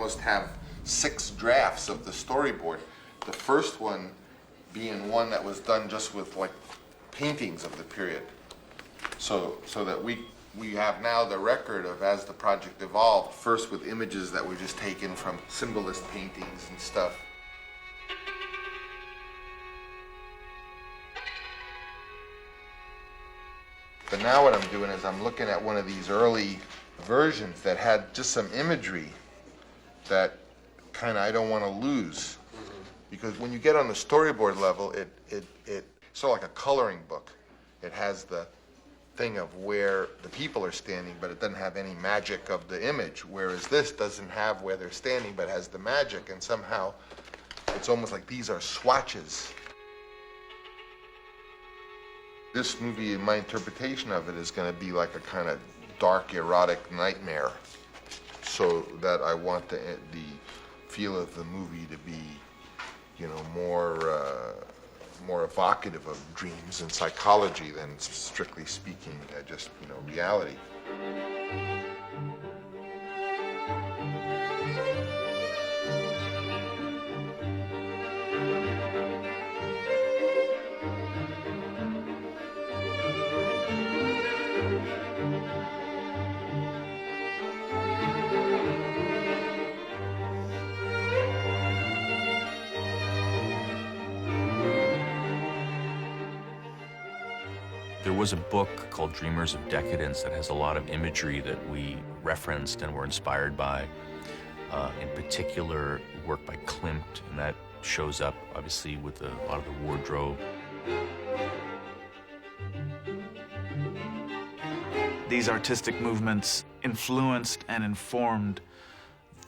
almost have 6 drafts of the storyboard. The first one being one that was done just with like paintings of the period. So that we have now the record of as the project evolved, first with images that were just taken from symbolist paintings and stuff. But now what I'm doing is I'm looking at one of these early versions that had just some imagery that kind of I don't want to lose. Because when you get on the storyboard level, it's sort of like a coloring book. It has the thing of where the people are standing, but it doesn't have any magic of the image, whereas this doesn't have where they're standing, but has the magic, and somehow it's almost like these are swatches. This movie, in my interpretation of it, is going to be like a kind of dark, erotic nightmare, so that I want the feel of the movie to be, you know, more evocative of dreams and psychology than, strictly speaking, just, you know, reality. There was a book called Dreamers of Decadence that has a lot of imagery that we referenced and were inspired by. In particular, work by Klimt, and that shows up, obviously, with a lot of the wardrobe. These artistic movements influenced and informed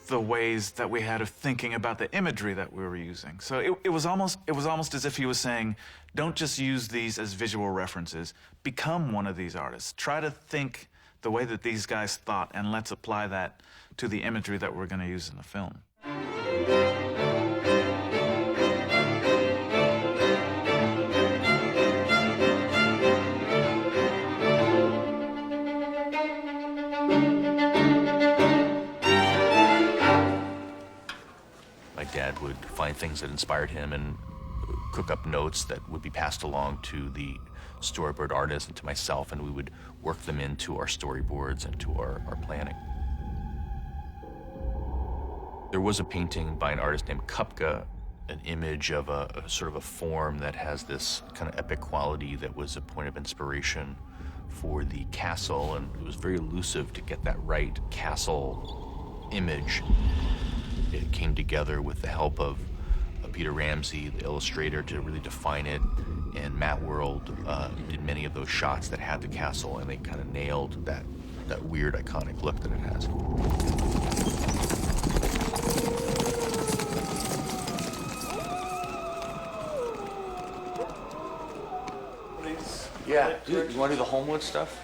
the ways that we had of thinking about the imagery that we were using. So it was almost as if he was saying, don't just use these as visual references, become one of these artists. Try to think the way that these guys thought, and let's apply that to the imagery that we're going to use in the film. My dad would find things that inspired him and cook up notes that would be passed along to the storyboard artist and to myself, and we would work them into our storyboards and to our planning. There was a painting by an artist named Kupka, an image of a sort of a form that has this kind of epic quality that was a point of inspiration for the castle, and it was very elusive to get that right castle image. It came together with the help of Peter Ramsey, the illustrator, to really define it, and Matt World did many of those shots that had the castle, and they kind of nailed that weird, iconic look that it has. Yeah, dude, you want to do the Homewood stuff?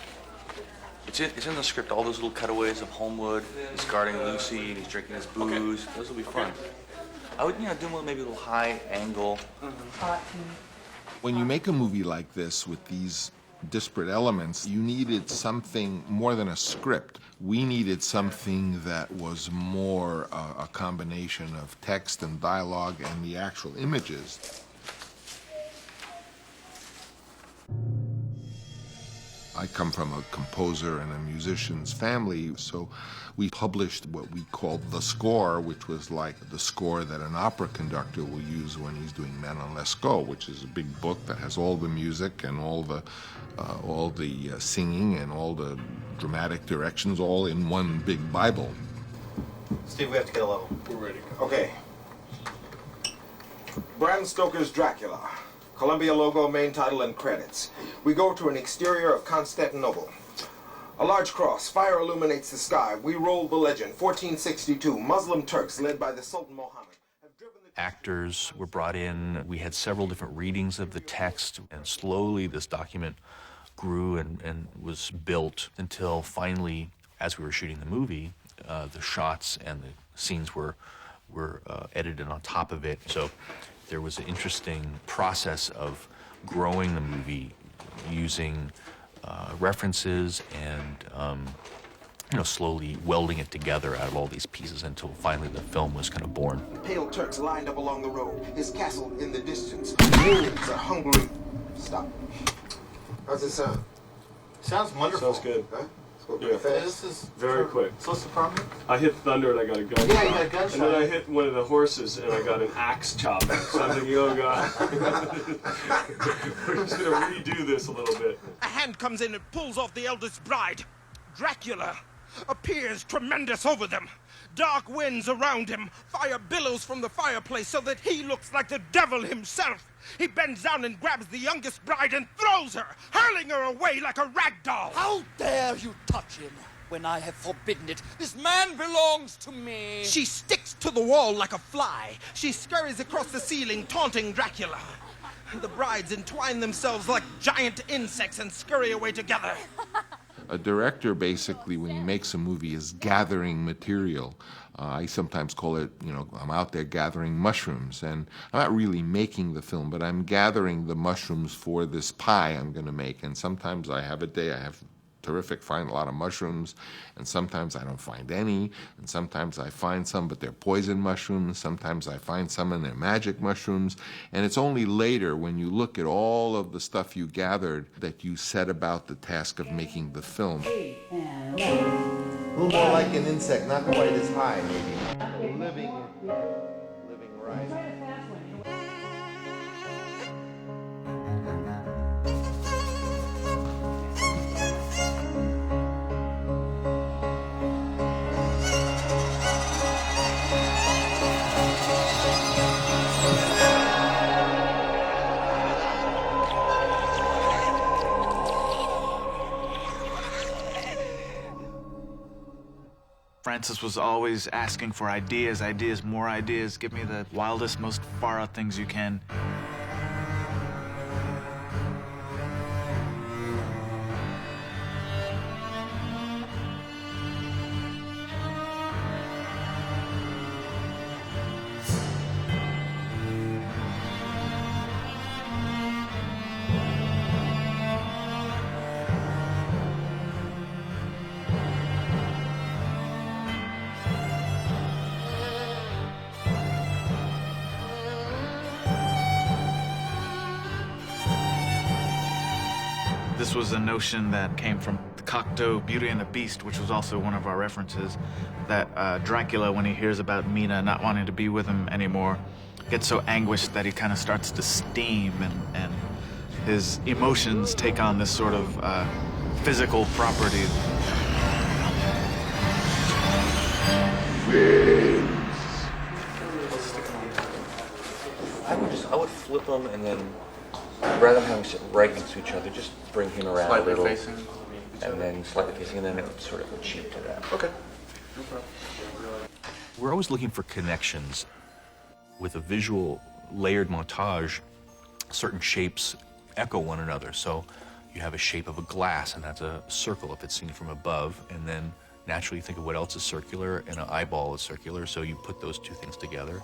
It's in the script, all those little cutaways of Homewood. He's guarding Lucy, and he's drinking his booze. Okay. Those will be fun. I would, do maybe a little high angle. When you make a movie like this with these disparate elements, you needed something more than a script. We needed something that was more a combination of text and dialogue and the actual images. I come from a composer and a musician's family, so we published what we called the score, which was like the score that an opera conductor will use when he's doing Men on Lescaut, which is a big book that has all the music and all the singing and all the dramatic directions all in one big Bible. Steve, we have to get a level. We're ready. Okay. Bram Stoker's Dracula. Columbia logo, main title, and credits. We go to an exterior of Constantinople. A large cross, fire illuminates the sky. We roll the legend, 1462, Muslim Turks led by the Sultan Mohammed. Actors were brought in. We had several different readings of the text, and slowly this document grew and was built until finally, as we were shooting the movie, the shots and the scenes were edited on top of it. So there was an interesting process of growing the movie using references and you know, slowly welding it together out of all these pieces until finally the film was kind of born. Pale Turks lined up along the road, his castle in the distance. Wolves are hungry. Stop. How's it sound? Sounds wonderful. Sounds good. Huh? Spoke pretty fast. This is Very quick. So what's the problem? I hit thunder and I got a gunshot. Yeah, you got a gunshot. And then I hit one of the horses and I got an axe chop. So I'm thinking, oh god. We're just gonna redo this a little bit. A hand comes in and pulls off the eldest bride. Dracula appears tremendous over them. Dark winds around him. Fire billows from the fireplace so that he looks like the devil himself. He bends down and grabs the youngest bride and throws her, hurling her away like a rag doll. How dare you touch him when I have forbidden it? This man belongs to me. She sticks to the wall like a fly. She scurries across the ceiling, taunting Dracula. The brides entwine themselves like giant insects and scurry away together. A director, basically, when he makes a movie, is gathering material. I sometimes call it, you know, I'm out there gathering mushrooms. And I'm not really making the film, but I'm gathering the mushrooms for this pie I'm going to make. And sometimes I have a day, I have find a lot of mushrooms, and sometimes I don't find any, and sometimes I find some, but they're poison mushrooms. Sometimes I find some and they're magic mushrooms. And it's only later, when you look at all of the stuff you gathered, that you set about the task of making the film. A little more like an insect, not quite as high, maybe. Living right. Francis was always asking for ideas, more ideas. Give me the wildest, most far-out things you can. This was a notion that came from the Cocteau Beauty and the Beast, which was also one of our references, that Dracula, when he hears about Mina not wanting to be with him anymore, gets so anguished that he kind of starts to steam, and his emotions take on this sort of physical property. I would flip them and then, rather than having sit right next to each other, just bring him around Slightly a little. facing. And then slightly facing, and then it would sort of cheat to that. Okay. No problem. We're always looking for connections. With a visual layered montage, certain shapes echo one another. So you have a shape of a glass, and that's a circle if it's seen from above, and then naturally you think of what else is circular, and an eyeball is circular, so you put those two things together.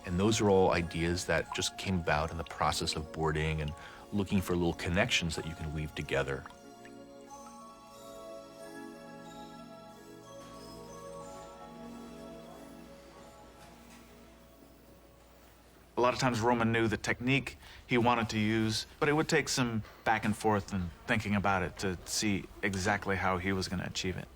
And those are all ideas that just came about in the process of boarding and looking for little connections that you can weave together. A lot of times Roman knew the technique he wanted to use, but it would take some back and forth and thinking about it to see exactly how he was going to achieve it.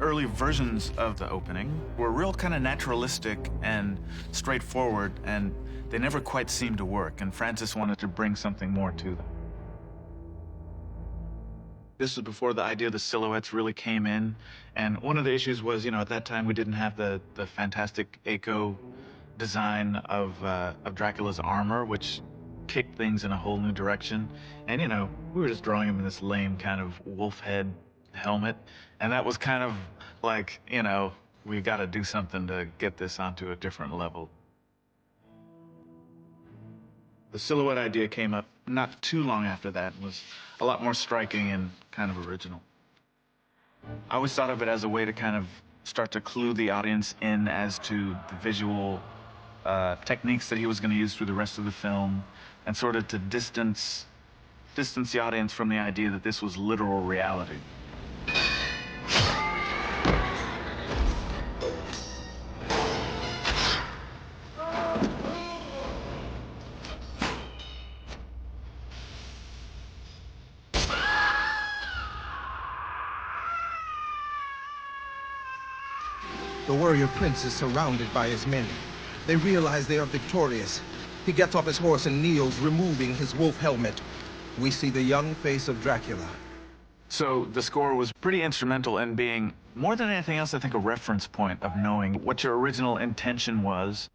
Early versions of the opening were real kind of naturalistic and straightforward, and they never quite seemed to work, and Francis wanted to bring something more to them. This was before the idea of the silhouettes really came in, and one of the issues was, you know, at that time we didn't have the fantastic echo design of Dracula's armor, which kicked things in a whole new direction. And, you know, we were just drawing him in this lame kind of wolf head helmet, and that was kind of like, you know, we got to do something to get this onto a different level. The silhouette idea came up not too long after that and was a lot more striking and kind of original. I always thought of it as a way to kind of start to clue the audience in as to the visual techniques that he was going to use through the rest of the film, and sort of to distance the audience from the idea that this was literal reality. The warrior prince is surrounded by his men. They realize they are victorious. He gets off his horse and kneels, removing his wolf helmet. We see the young face of Dracula. So the score was pretty instrumental in being, more than anything else, I think, a reference point of knowing what your original intention was.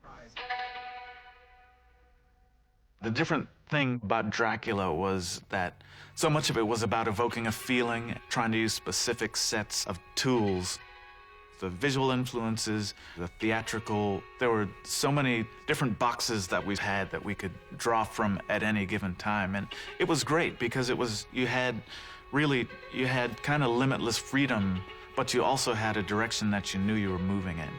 The different thing about Dracula was that so much of it was about evoking a feeling, trying to use specific sets of tools. The visual influences, the theatrical, there were so many different boxes that we had that we could draw from at any given time. And it was great because you had kind of limitless freedom, but you also had a direction that you knew you were moving in.